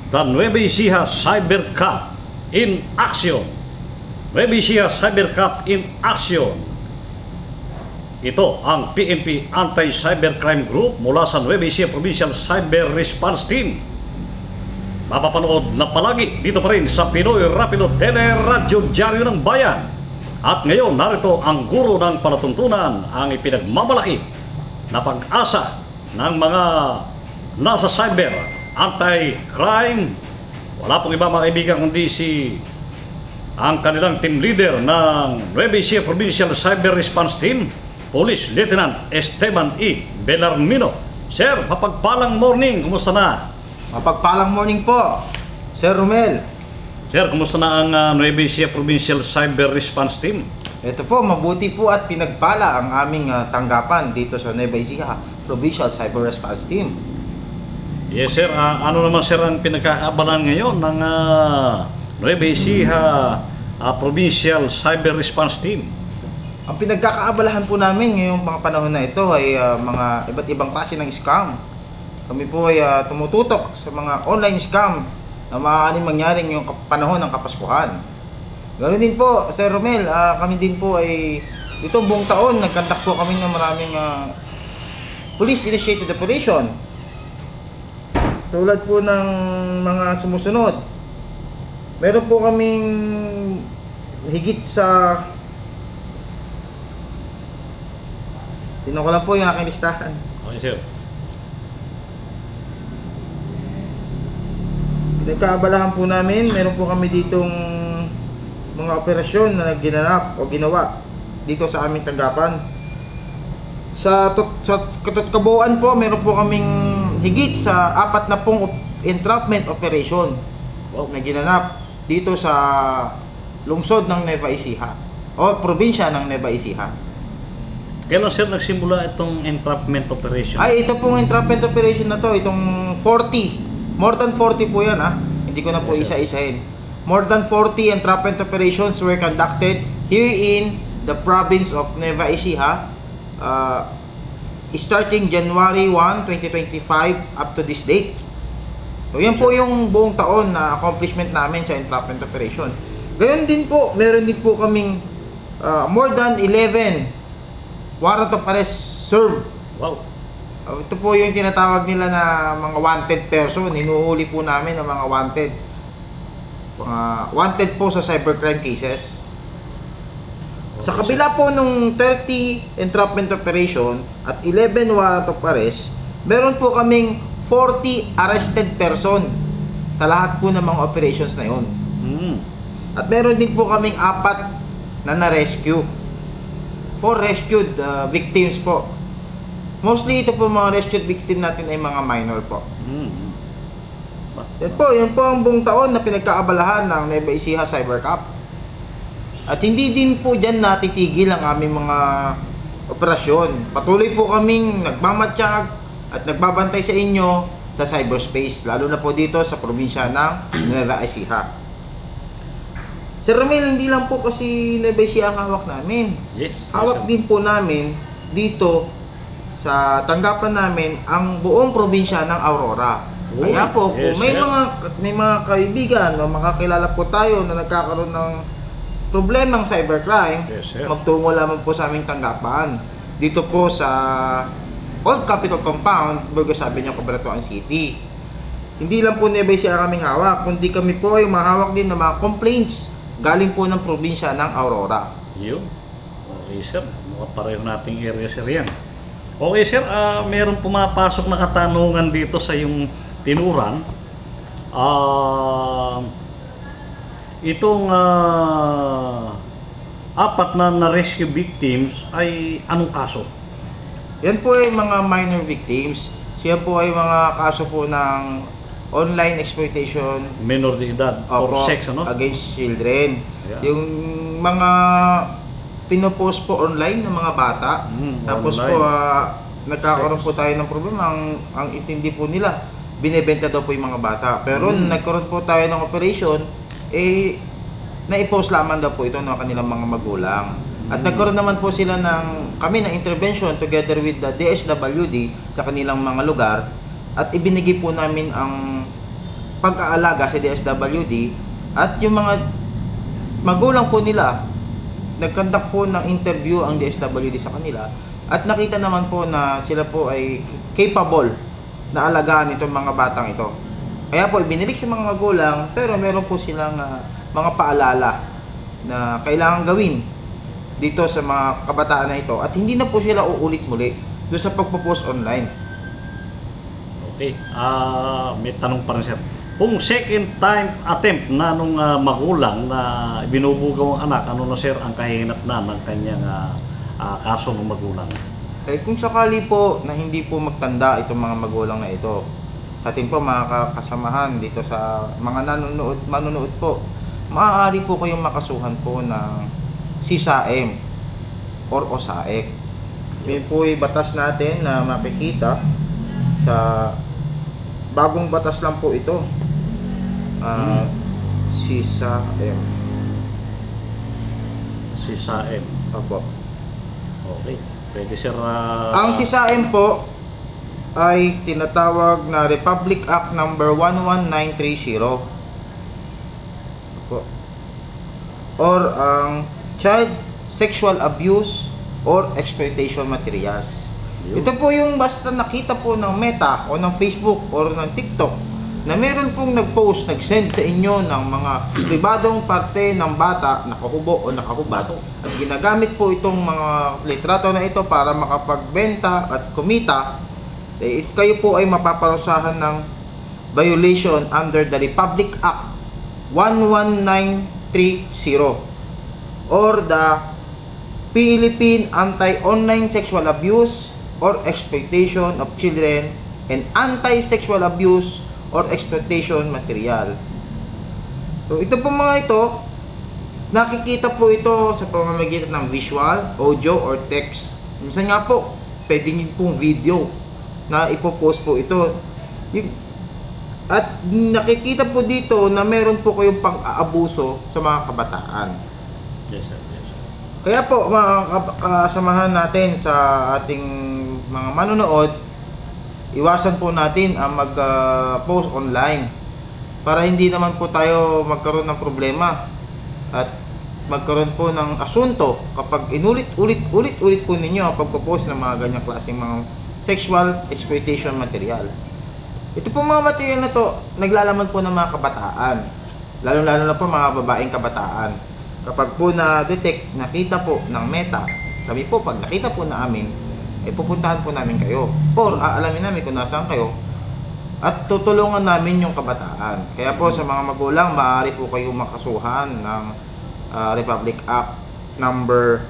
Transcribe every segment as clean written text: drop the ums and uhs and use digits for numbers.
The Nueva Ecija Cyber Cup in action. Nueva Ecija Cyber Cup in action. Ito ang PNP Anti-Cybercrime Group mula sa Nueva Ecija Provincial Cyber Response Team. Mapapanood na palagi dito pa rin sa Pinoy Rapido Tele Radyo Diaryo ng Bayan. At ngayon narito ang guro ng palatuntunan, ang ipinagmamalaki na pag-asa ng mga nasa cyber anti-crime. Wala pong iba mga kaibigan kundi ang kanilang team leader ng Nueva Ecija Provincial Cyber Response Team, Police Lieutenant Esteban E. Bellarmino. Sir, mapagpalang morning, kumusta na? Mapagpalang morning po, Sir Romel. Sir, kumusta na ang Nueva Ecija Provincial Cyber Response Team? Ito po, mabuti po at pinagpala ang aming tanggapan dito sa Nueva Ecija Provincial Cyber Response Team. Yes sir, ano naman sir ang pinagkakaabalan ngayon ng Nueva Ecija Provincial Cyber Response Team? Ang pinagkakaabalahan po namin ngayong mga panahon na ito ay mga iba't ibang klase ng scam. Kami po ay tumututok sa mga online scam na maaaring mangyari ngayong panahon ng Kapaskuhan. Ganoon din po, Sir Romel, kami din po ay itong buong taon nagkandak po kami ng maraming police-initiated operation. Tulad po ng mga sumusunod. Meron po kaming higit sa... Tingnan ko lang po yung aking listahan. Okay sir. Pinagkaabalahan po namin, meron po kami ditong mga operasyon na ginanap o ginawa dito sa aming tanggapan. Sa kabuuan po, meron po kaming higit sa 40 entrapment operation na ginanap dito sa lungsod ng Nueva Ecija o probinsya ng Nueva Ecija. Kailan sir nagsimula itong entrapment operation? Ay, ito pong entrapment operation na to, itong 40, more than 40 po yan hindi ko na po isa-isahin. More than 40 entrapment operations were conducted here in the province of Nueva Ecija, starting January 1, 2025 up to this date. So yan po yung buong taon na accomplishment namin sa entrapment operation. Gayon din po, meron din po kaming more than 11 warrant of arrest served. Wow. Ito po yung tinatawag nila na mga wanted person. Hinuhuli po namin ng mga wanted po sa cybercrime cases. Sa kabila po nung 30 entrapment operation at 11 warrant of arrest, meron po kaming 40 arrested person sa lahat po ng mga operations na yun. At meron din po kaming 4 na na-rescue. 4 rescued victims po. Mostly ito po mga rescued victim natin ay mga minor po. Yan po ang buong taon na pinagkaabalahan ng Nueva Ecija Cyber Cup. At hindi din po dyan natitigil ang aming mga operasyon. Patuloy po kaming nagmamatsyag at nagbabantay sa inyo sa cyberspace, lalo na po dito sa probinsya ng Nueva Ecija. Sir Romel, hindi lang po kasi Nueva Ecija ang hawak namin. Yes. Hawak din po namin dito sa tanggapan namin ang buong probinsya ng Aurora. Kaya po, kung may mga kaibigan o makakilala po tayo na nagkakaroon ng problemang cybercrime, magtungo lamang po sa aming tanggapan. Dito po sa Old Capitol Compound, Burgos Avenue, Cabanatuan City. Hindi lang po Nueva Ecija ang aming hawak, kundi kami po ay mahawak din ng mga complaints galing po ng probinsya ng Aurora. Yun. Okay sir, pareho nating area sir yan. Okay sir, meron pumapasok na katanungan dito sa yung tinuran. Itong 4 na rescue victims ay anong kaso? Yan po ay mga minor victims. Siya po ay mga kaso po ng online exploitation, Minor de edad or sex, ano? Against children. Yeah. Yung mga pinopost po online ng mga bata. Tapos online. po nagkakaroon po tayo ng problema. Ang intindi po nila, binebenta daw po yung mga bata. Pero nagkaroon po tayo ng operation, na-i-post lamang daw po ito ng kanilang mga magulang. At nagkaroon naman po sila kami ng intervention together with the DSWD sa kanilang mga lugar. At ibinigay po namin ang pag-aalaga sa DSWD at yung mga magulang po nila nagkandak po ng interview ang DSWD sa kanila at nakita naman po na sila po ay capable na alagaan itong mga batang ito. Kaya po ibinilik sa mga magulang pero meron po silang mga paalala na kailangan gawin dito sa mga kabataan na ito at hindi na po sila uulit muli doon sa pagpo-post online. Okay. May tanong pa rin, sir. Kung second time attempt na nung magulang na binubugaw ang anak, ano na, sir, ang kahinat na ng kanyang kaso ng magulang? Kung sakali po na hindi po magtanda itong mga magulang na ito, sa atin po mga kasamahan dito sa mga manonood po, maaari po kayong makasuhan po ng SISAM or OSAEC. Yun po yung batas natin na makikita sa bagong batas lang po ito. SISAM. SISAM. Opo. Okay. Pwede, sir. Ang SISAM po ay tinatawag na Republic Act number 11930. Opo. Or ang child sexual abuse or exploitation materials. Yun. Ito po yung basta nakita po ng Meta o ng Facebook or ng TikTok na meron pong nag-post, nag-send sa inyo ng mga pribadong parte ng bata, nakahubo o nakahubad, at ginagamit po itong mga litrato na ito para makapagbenta at kumita, kayo po ay mapaparusahan ng violation under the Republic Act 11930 or the Philippine Anti-Online Sexual Abuse or Exploitation of Children and Anti-Sexual Abuse or Exploitation Material. So ito po mga ito, nakikita po ito sa pamamagitan ng visual, audio, or text. Minsan nga po, pwede nyo pong video na ipopost po ito. At nakikita po dito na meron po kayong pang-aabuso sa mga kabataan. Yes, sir. Yes, sir. Kaya po, mga kasamahan natin sa ating mga manonood, iwasan po natin ang mag-post online para hindi naman po tayo magkaroon ng problema at magkaroon po ng asunto kapag inulit-ulit po ninyo ang pagpo-post ng mga ganyang klaseng mga sexual exploitation material. Ito po mga material na to, naglalaman po ng mga kabataan, lalo-lalo na po mga babaeng kabataan. Kapag po na-detect, nakita po ng Meta, sabi po, pag nakita po namin, pupuntahan po namin kayo or aalamin namin kung nasaan kayo at tutulungan namin yung kabataan. Kaya po sa mga magulang, maaari po kayong makasuhan ng Republic Act number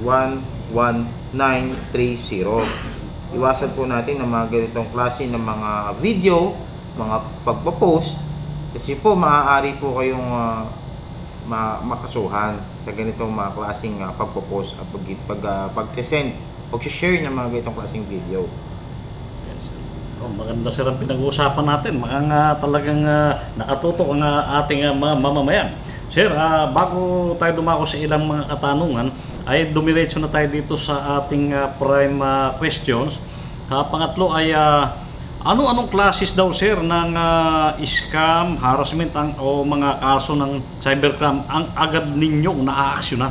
11930. Iwasan po natin ng mga ganitong klase ng mga video, mga pagpo-post, kasi po maaari po kayong makasuhan sa ganitong mga klaseng pagpo-post at pag-send, pag-share ng mga ganitong klaseng video. Yes, sir. Maganda, sir, ang pinag-uusapan natin. Mukhang talagang nakatutok ang ating mga mamamayan. Sir, bago tayo dumako sa ilang mga katanungan, ay dumiretso na tayo dito sa ating prime questions. Pangatlo ay ano-anong classes daw, sir, ng scam, harassment o mga kaso ng cybercrime ang agad ninyong naaaksyonan?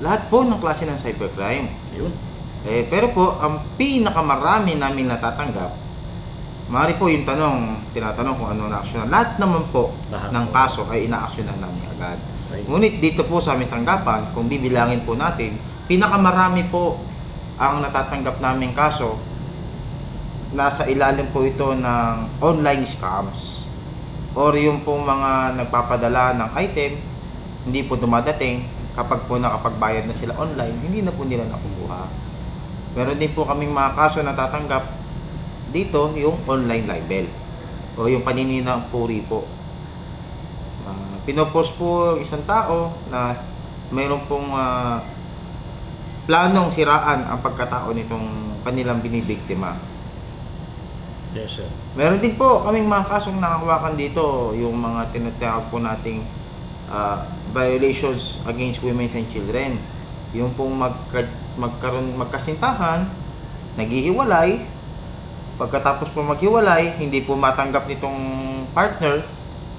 Lahat po ng klase ng cybercrime. Yun. Pero po, ang pinakamarami namin natatanggap, maaari po yung tinatanong kung ano na-aksyonan. Lahat naman po ng kaso ay ina-aksyonan namin agad. Right. Ngunit dito po sa aming tanggapan, kung bibilangin po natin, pinakamarami po ang natatanggap naming kaso, nasa ilalim po ito ng online scams or yung pong mga nagpapadala ng item, hindi po dumadating. Kapag po nakapagbayad na sila online, hindi na po nila nakukuha. Meron din po kaming mga kaso na tatanggap dito, yung online libel o yung paninirang puri po. Pinopost po isang tao na mayroon pong planong siraan ang pagkatao nitong kanilang binibiktima. Yes, sir. Meron din po kaming mga kasong nakahawakan dito, yung mga tinatawag po nating violations against women and children. Yung pong magkasintahan, naghihiwalay, pagkatapos po maghiwalay, hindi po matanggap nitong partner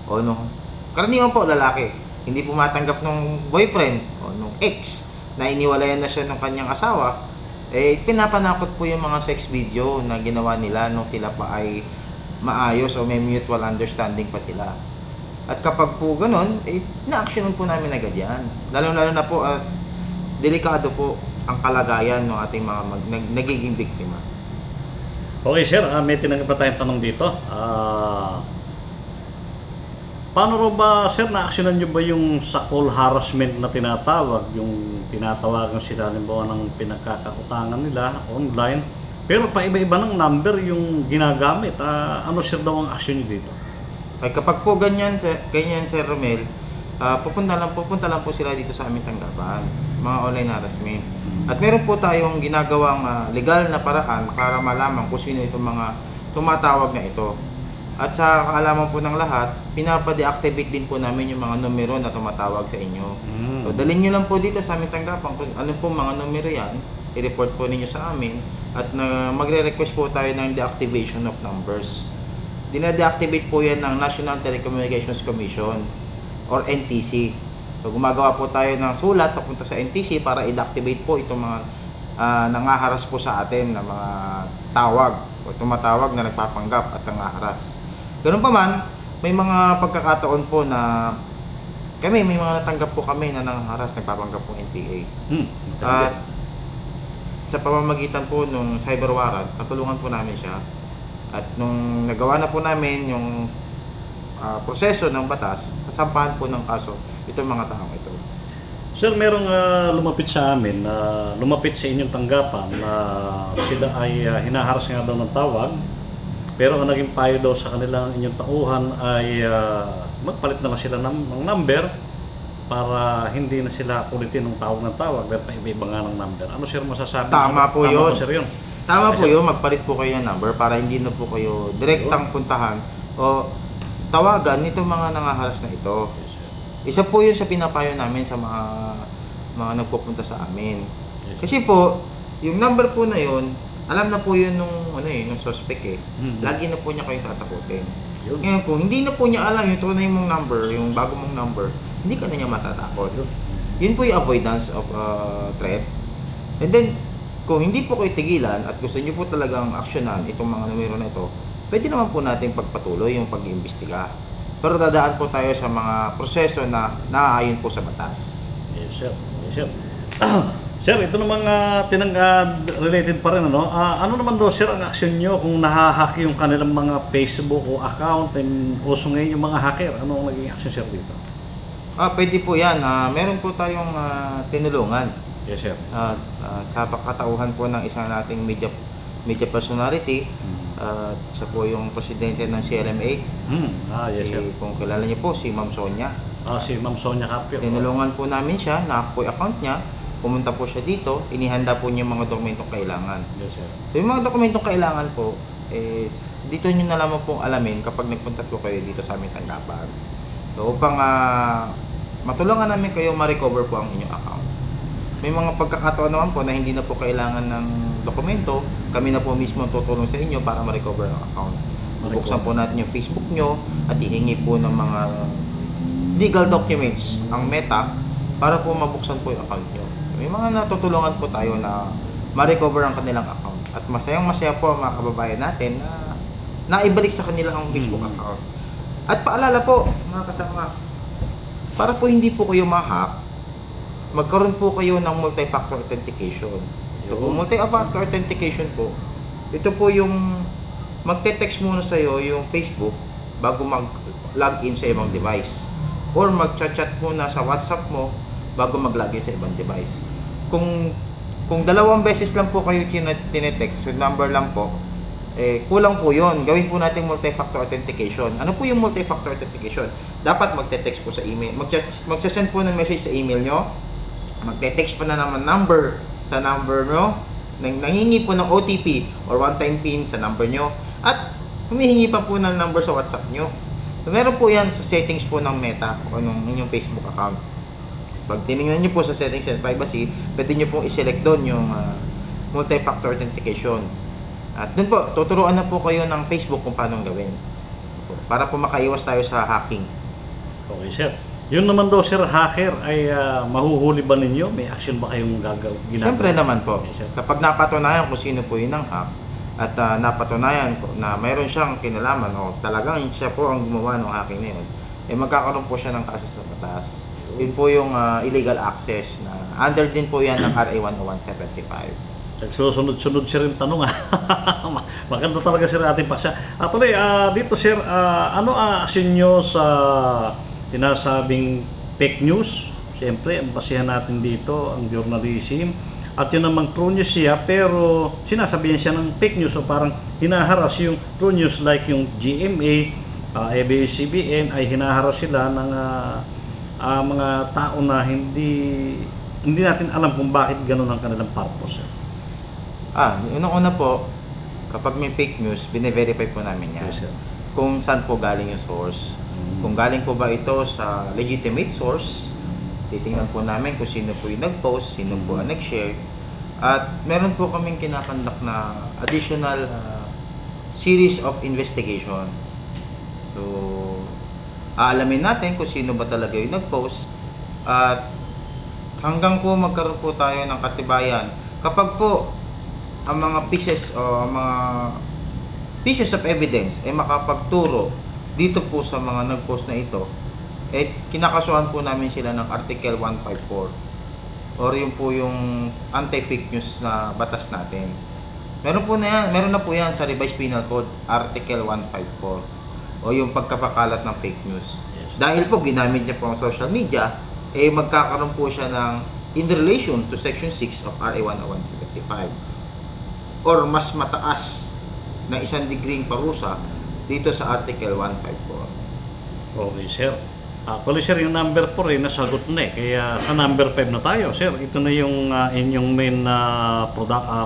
o nung karaniwan po lalaki, hindi po matanggap ng boyfriend o nung ex na iniwalayan na siya ng kanyang asawa, pinapanakot po yung mga sex video na ginawa nila nung sila pa ay maayos o may mutual understanding pa sila. At kapag po ganun, na-actionan po namin agad yan. Lalo-lalo na po, delikado po ang kalagayan ng ating mga nagiging biktima. Okay sir, may tinanggap pa tayong tanong dito. Paano ro ba sir, na-actionan nyo ba yung sa call harassment na tinatawag, yung tinatawagan sila halimbawa ng pinagkakautangan nila online, pero pa iba-iba ng number yung ginagamit? Ano sir daw ang action nyo dito? Ay kapag po ganyan Sir Romel, pupunta lang po sila dito sa aming tanggapan, mga online harassment. At meron po tayong ginagawang legal na paraan para malaman kung sino itong mga tumatawag na ito. At sa kaalaman po ng lahat, pinapa-deactivate din po namin yung mga numero na tumatawag sa inyo. So dalhin nyo lang po dito sa aming tanggapan kung ano po mga numero yan, i-report po ninyo sa amin at magre-request po tayo ng deactivation of numbers. Dina-deactivate po yan ng National Telecommunications Commission or NTC. So gumagawa po tayo ng sulat papunta sa NTC para i-deactivate po itong mga nangaharas po sa atin na mga tawag o tumatawag na nagpapanggap at nangaharas. Ganun pa man, may mga pagkakataon po na may mga natanggap po kami na nangaharas, nagpapanggap po NPA. At sa pamamagitan po nung cyber warrant, natulungan po namin siya. At nung nagawa na po namin yung proseso ng batas, kasampahan po ng kaso itong mga taong ito. Sir, merong lumapit sa amin, lumapit sa inyong tanggapan na sila ay hinaharas nga daw ng tawag, pero ang naging payo daw sa kanilang inyong tauhan ay magpalit na lang sila ng number para hindi na sila ulitin ng tawag ng tawag dahil iba-iba nga ng number. Ano sir masasabi? Tama po yun. Sir, yun. Tama po yun, magpalit po kayo ng number para hindi na po kayo direktang puntahan o tawagan nitong mga nangaharas na ito. Isa po yun sa pinapayo namin sa mga nagpupunta sa amin. Kasi po, yung number po na yun, alam na po yun nung suspect eh. Lagi na po niya kayong tatakutin. Ngayon kung hindi na po niya alam yung tunay mong number, yung bago mong number, hindi ka na niya matatakot. Yun po yung avoidance of threat. And then, kung hindi po kayo tigilan at gusto niyo po talagang aksyonan itong mga numero na ito, pwede naman po natin pagpatuloy yung pag-iimbestiga. Pero dadaan po tayo sa mga proseso na naaayon po sa batas. Yes, sir. Yes, sir. Sir, ito namang related pa rin, ano? Ano naman daw, sir, ang aksyon nyo kung nahahack yung kanilang mga Facebook o account and uso ngayon yung mga hacker? Ano ang naging aksyon, sir, dito? Pwede po yan. Meron po tayong tinulungan. Yes, sir. Sa pagkatauhan po ng isang nating media personality, siya po yung presidente ng CLMA. Yes, sir. Kung kilala niyo po, si Ma'am Sonia. Si Ma'am Sonia Capio. Tinulungan po namin siya, na po yung account niya, pumunta po siya dito, inihanda po niya yung mga dokumentong kailangan. Yes, sir. So yung mga dokumentong kailangan po, dito nyo na lamang pong alamin kapag nagpunta po kayo dito sa aming tanggapan. So upang matulungan namin kayo ma-recover po ang inyong account. May mga pagkakataon naman po na hindi na po kailangan ng dokumento, kami na po mismo tutulong sa inyo para ma-recover ang account. Bubuksan po natin yung Facebook nyo at ihingi po ng mga legal documents ang Meta para po mabuksan po yung account nyo. May mga natutulungan po tayo na ma-recover ang kanilang account. At masayang-masaya po ang mga kababayan natin na naibalik sa kanila ang Facebook account. At paalala po, mga kasama, para po hindi po kayo ma-hack, magkaroon po kayo ng multi-factor authentication. Ito po, multi-factor authentication po, ito po yung magte-text muna sa'yo yung Facebook bago mag-login sa ibang device. Or mag-chat muna sa WhatsApp mo bago mag-login sa ibang device. Kung dalawang beses lang po kayo tinetext, number lang po, kulang po yon. Gawin po natin multi-factor authentication. Ano po yung multi-factor authentication? Dapat magte-text po sa email. Magsasend po ng message sa email nyo. Magte-text pa na naman number sa number nyo. Nanghingi po ng OTP or one-time PIN sa number nyo. At humihingi pa po ng number sa WhatsApp nyo. So, meron po yan sa settings po ng Meta o ng inyong Facebook account. Pag tinignan nyo po sa settings and privacy, pwede nyo pong i-select doon yung multi-factor authentication. At dun po, tuturuan na po kayo ng Facebook kung paano gawin. para po makaiwas tayo sa hacking. Okay, sir. Yun naman daw, sir, hacker ay mahuhuli ba ninyo? May action ba kayong ginagawa? Siyempre naman po, Okay, sir. kapag napatunayan kung sino po yung nang-hack at napatunayan po na mayroon siyang kinalaman o talagang siya po ang gumawa ng hacking na yun, magkakaroon po siya ng kaso sa batas. Yun po yung illegal access na under din po yan ng RA 10175. Nagsusunod-sunod sir yung tanong. Maganda talaga sir ating paksa. At tuloy, dito sir, ano ang action nyo sa sinasabing fake news? Siyempre, ang basihan natin dito, ang journalism. At yun namang true news siya, pero sinasabihan siya ng fake news o parang hinaharas yung true news like yung GMA, ABS-CBN ay hinaharas sila ng mga tao na hindi natin alam kung bakit ganun ang kanilang purpose. Unang-una po, kapag may fake news, bine-verify po namin yan. Yes, sir. Kung saan po galing yung source. Kung galing po ba ito sa legitimate source, titingnan po namin kung sino po yung nag-post, sino po ang nag-share. At meron po kaming kinakandak na additional series of investigation. So, aalamin natin kung sino ba talaga yung nag-post. At hanggang po magkaroon po tayo ng katibayan. Kapag po ang mga pieces of evidence ay makapagturo dito po sa mga nag-post na ito, kinakasuhan po namin sila ng Article 154 or yung po yung anti-fake news na batas natin. Meron na po yan sa Revised Penal Code, Article 154 o yung pagkapakalat ng fake news. Yes. Dahil po ginamit niya po ang social media, magkakaroon po siya ng in relation to Section 6 of RA 10175 or mas mataas na 1 degree parusa dito sa Article 154. Okay, sir. Actually, sir, yung number 4 nasagot na Kaya sa number 5 na tayo. Sir, ito na yung inyong main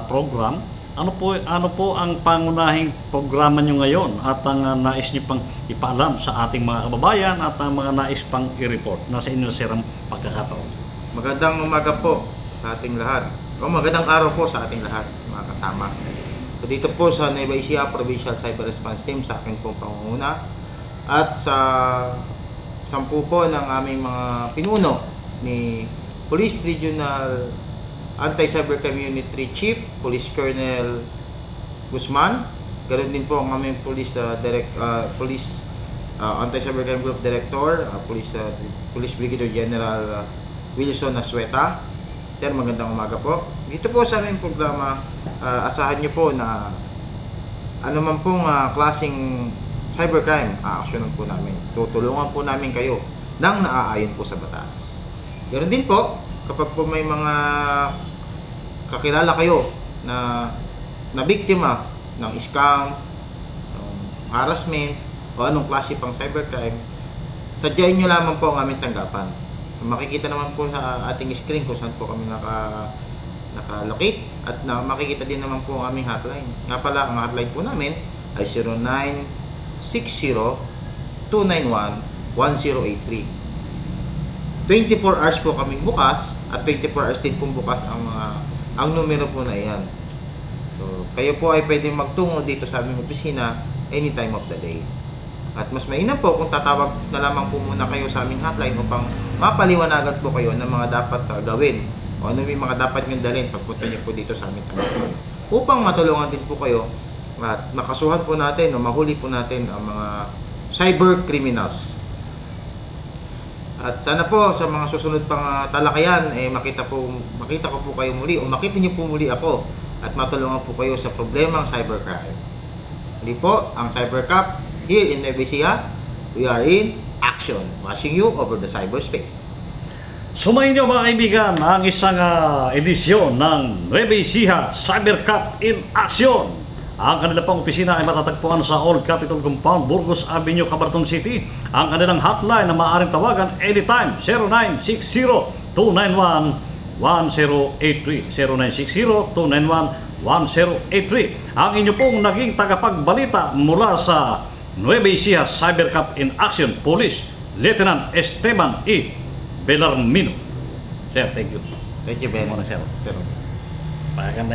program. Ano po ang pangunahing programa nyo ngayon at ang nais nyo pang ipaalam sa ating mga kababayan at ang mga nais pang i-report? Nasa inyo, sir, ang pagkakataon. Magandang umaga po sa ating lahat. O magandang araw po sa ating lahat, mga kasama. So dito po sa Nueva Ecija Provincial Cyber Response Team, sa akin pong pangunguna at sa 10 po ng aming mga pinuno ni Police Regional Anti-Cybercrime Unit 3 Chief, Police Colonel Guzman. Ganoon din po ang aming Police Anti-Cybercrime Group Director, Police Brigadier General Wilson Asueta. Sir, magandang umaga po. Dito po sa aming programa, asahan nyo po na anuman pong klaseng cybercrime, aaksyonan po namin. Tutulungan po namin kayo nang naaayon po sa batas. Ganoon din po, kapag po may mga kakilala kayo na biktima ng scam, harassment, o anong klase pang cybercrime, sadyain nyo lamang po ang aming tanggapan. Makikita naman po sa ating screen kung saan po kami naka-locate at makikita din naman po ang aming hotline. Nga pala, ang hotline po namin ay 0960-291-1083. 24 hours po kaming bukas at 24 hours din pong bukas ang numero po na iyan. So, kayo po ay pwedeng magtungo dito sa aming opisina any time of the day. At mas mainam po kung tatawag na lamang po muna kayo sa aming hotline upang mapaliwanagan po kayo ng mga dapat gawin o ano yung mga dapat nyo dalhin pagpunta nyo po dito sa aming tanggapan. Upang matulungan din po kayo at makasuhan po natin o mahuli po natin ang mga cyber criminals. At sana po sa mga susunod pang talakayan makita ko po kayo muli o makita nyo po muli ako at matulungan po kayo sa problemang cybercrime. Hindi po ang CyberCap here in Nueva Ecija. We are in action, watching you over the cyberspace. Sumayin nyo mga kaibigan ang isang edisyon ng Nueva Ecija Cyber Cup in Action. Ang kanilang pang opisina ay matatagpuan sa Old Capitol Compound, Burgos Avenue, Cabarton City. Ang kanilang hotline na maaaring tawagan anytime, 0960-291-1083. 0960-291-1083. Ang inyo pong naging tagapagbalita mula sa Nueva Ecija Cyber Cup in Action, Police Lieutenant Esteban E. Belarmino. Sir, thank you. Thank you very much, Sir. sir. Pakaganda